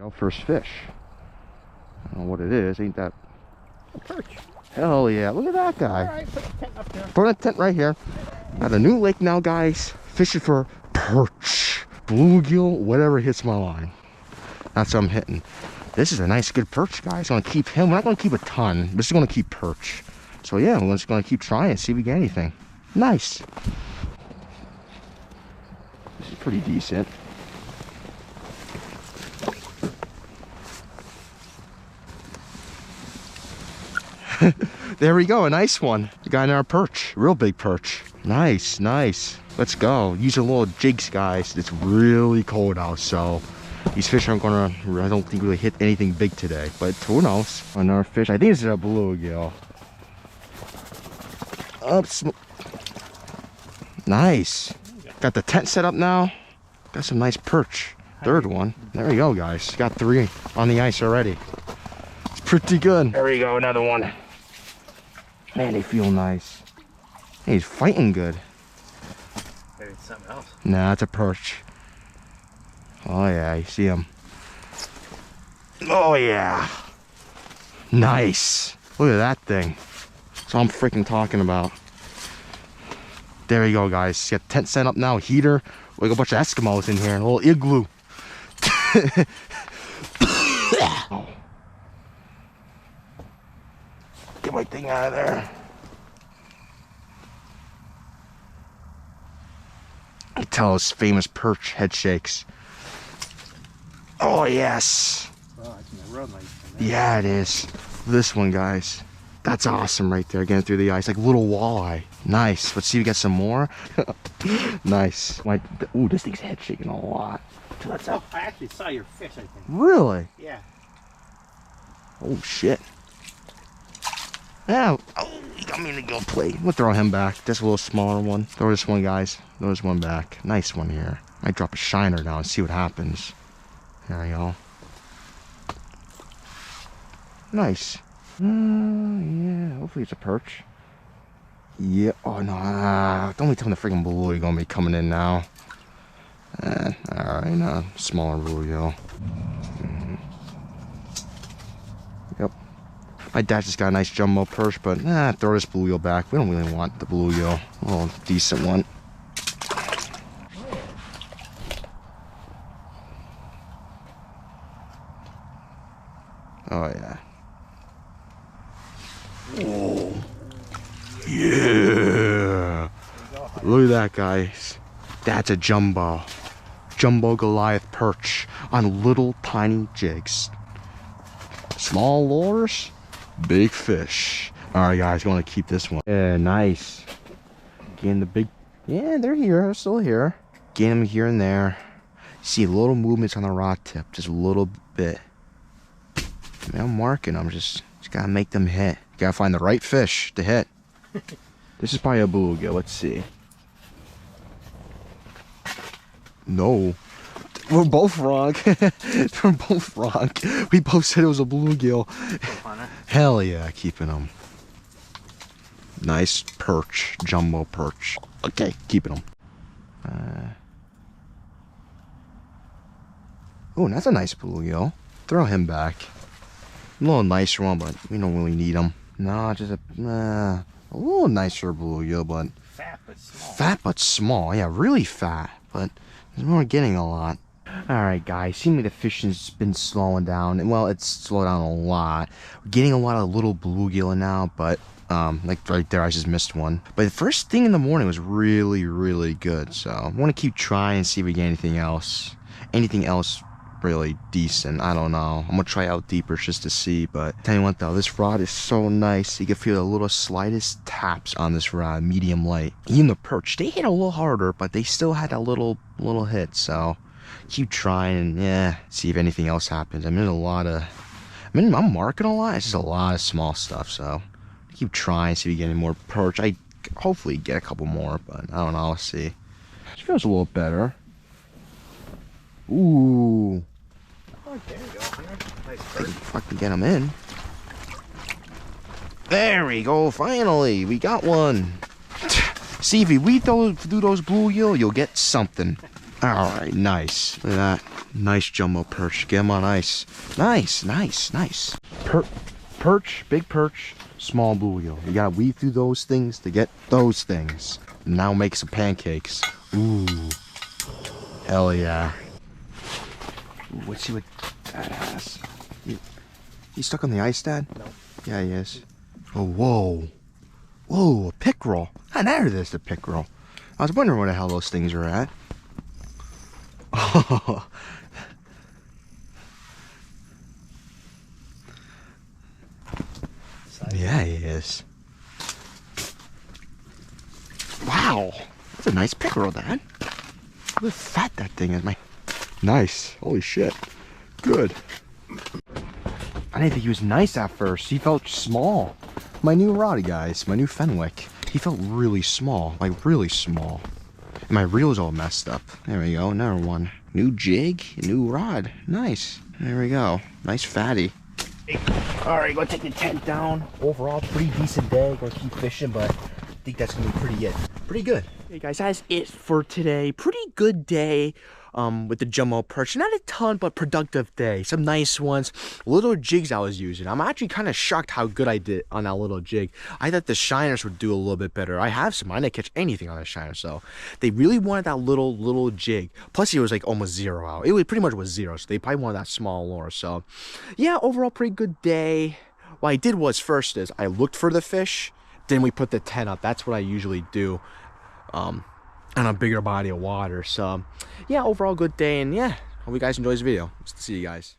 Go first fish. I don't know what it is. Ain't that A perch. hell yeah? Look at that guy. All right, put the tent up there. Put a tent right here. At a new lake now, guys. Fishing for perch, bluegill, whatever hits my line. That's what I'm hitting. This is a nice, good perch, guys. I'm gonna keep him. We're not gonna keep a ton. We're just gonna keep perch. So yeah, we're just gonna keep trying and see if we get anything. Nice. This is pretty decent. There we go, a nice one. We got in our perch, real big perch. Nice, nice. Let's go. Using little jigs, guys. It's really cold out, so these fish aren't gonna, I don't think, really hit anything big today. But who knows? Another fish. I think this is a bluegill. Nice. Got the tent set up now. Got some nice perch. Third one. There we go, guys. Got 3 on the ice already. It's pretty good. There we go, another one. Man, they feel nice. Hey, he's fighting good. Maybe it's something else. Nah, it's a perch. Oh yeah, you see him. Oh yeah. Nice. Look at that thing. That's what I'm freaking talking about. There you go, guys. Got tent set up now, heater. We got a bunch of Eskimos in here, and a little igloo. Get my thing out of there. You tell those famous perch head shakes. Oh yes. Oh, it's in the road like Yeah, it is. This one, guys. That's awesome right there, getting through the ice, like little walleye. Nice. Let's see if we get some more. Nice. Ooh, this thing's head shaking a lot. That's Oh, I actually saw your fish, I think. Really? Yeah. Oh shit. Yeah. Oh, he got me in the gill plate. We'll throw him back. Just a little smaller one. Throw this one, guys. Throw this one back. Nice one here. Might drop a shiner down and see what happens. There we go. Nice. Yeah. Hopefully it's a perch. Yeah. Oh no. Don't be telling the freaking blue gonna be coming in now. Alright, no. Smaller bluegill. Yep. My dad just got a nice jumbo perch, but throw this bluegill back. We don't really want the bluegill. A little decent one. Oh yeah. Oh. Yeah. Look at that, guys. That's a jumbo Goliath perch on little tiny jigs. Small lures, big fish. All right, guys, going to keep this one. Yeah, nice. Getting the big. Yeah, they're here. They're still here. Getting them here and there. See little movements on the rod tip, just a little bit. I mean, I'm marking them. Just gotta make them hit. Gotta find the right fish to hit. This is probably a bluegill. Let's see. No. We're both wrong. We're both wrong. We both said it was a bluegill. Hell yeah, keeping them. Nice perch. Jumbo perch. Okay, keeping them. Oh, that's a nice bluegill. Throw him back. A little nicer one, but we don't really need him. No, just a little nicer bluegill, but Fat but small. Fat but small. Yeah, really fat, but we're getting a lot. Alright, guys, seems like the fishing's been slowing down, and well, it's slowed down a lot. We're getting a lot of little bluegill now, but like right there, I just missed one. But the first thing in the morning was really, really good, so I want to keep trying and see if we get anything else really decent. I don't know. I'm gonna try out deeper just to see, but tell you what though, this rod is so nice. You can feel the little slightest taps on this rod, medium light. Even the perch, they hit a little harder, but they still had a little hit, so keep trying and yeah, see if anything else happens. I'm marking a lot. It's just a lot of small stuff, so keep trying, see if we get any more perch. I hopefully get a couple more, but I don't know. Let's see. It feels a little better. Ooh. Oh, there you go. Nice I can fucking get them in. There we go. Finally, we got one. See, if we do those bluegill, you'll get something. All right, nice. Look at that. Nice jumbo perch. Get him on ice. Nice, nice, nice. Perch, big perch, small bluegill. You gotta weed through those things to get those things. Now make some pancakes. Ooh. Hell yeah. Ooh, let's see what Dad has. You stuck on the ice, Dad? No. Yeah, he is. Oh, whoa. Whoa, a pickerel. Ah, there it is, the pickerel. I was wondering where the hell those things are at. Oh. Yeah, he is. Wow. That's a nice pickerel, Dad. Look how fat that thing is, man. Nice. Holy shit. Good. I didn't think he was nice at first. He felt small. My new rod, guys. My new Fenwick. He felt really small. Like, really small. And my reel's all messed up. There we go. Another one. New jig. New rod. Nice. There we go. Nice fatty. Alright, gonna take the tent down. Overall, pretty decent day. Gonna keep fishing, but I think that's gonna be pretty good. Hey guys, that's it for today. Pretty good day with the jumbo perch. Not a ton, but productive day. Some nice ones. Little jigs I was using. I'm actually kind of shocked how good I did on that little jig. I thought the shiners would do a little bit better. I have some. I didn't catch anything on the shiner, so they really wanted that little jig. Plus, it was like almost zero out. It pretty much was zero, so they probably wanted that small lure. So, yeah, overall, pretty good day. What I did was first is I looked for the fish. Then we put the tent up. That's what I usually do. On a bigger body of water. So yeah, overall good day, and yeah, hope you guys enjoy this video. See you guys.